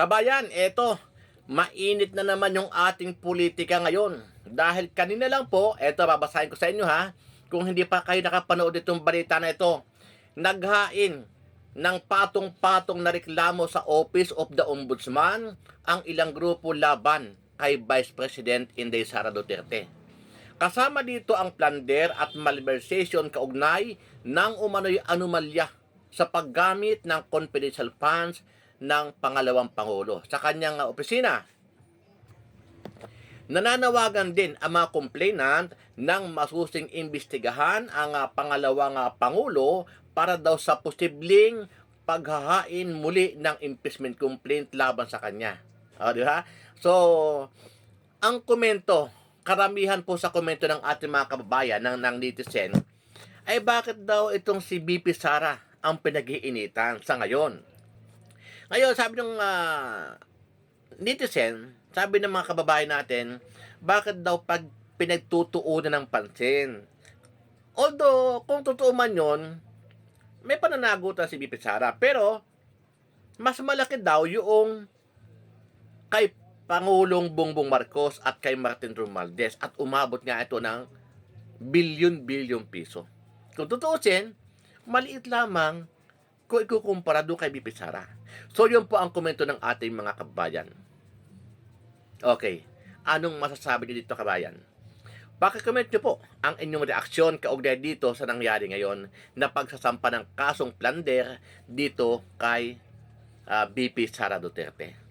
Kabayan, eto, mainit na naman yung ating politika ngayon. Dahil kanina lang po, eto babasahin ko sa inyo ha, kung hindi pa kayo nakapanood itong balita na ito, naghain ng patong-patong na reklamo sa Office of the Ombudsman ang ilang grupo laban kay Vice President Inday Sara Duterte. Kasama dito ang plunder at malversation kaugnay ng umano'y anomalya sa paggamit ng confidential funds ng pangalawang Pangulo sa kanyang opisina. Nananawagan din ang mga complainant ng masusing imbestigahan ang pangalawang Pangulo para daw sa posibleng paghahain muli ng impeachment complaint laban sa kanya. Di ba? So, ang komento, karamihan po sa komento ng ating mga kababayan, ng netizen, ay bakit daw itong si BP Sara ang pinag-iinitan sa ngayon. Ngayon, sabi ng netizen, sabi ng mga kababayan natin, bakit daw pag pinagtutuunan ng pansin? Although, kung totoo man yun, may pananagutan si BP Sara. Pero, mas malaki daw yung kay Pangulong Bongbong Marcos at kay Martin Romualdez at umabot nga ito ng bilyon-bilyon piso. Kung tutuusin, maliit lamang kung ikukumpara doon kay BP Sara. So, yun po ang komento ng ating mga kabayan. Okay, anong masasabi niyo dito, kabayan? Paki-comment niyo po ang inyong reaksyon kaugnay dito sa nangyari ngayon na pagsasampa ng kasong plunder dito kay BP Sara Duterte.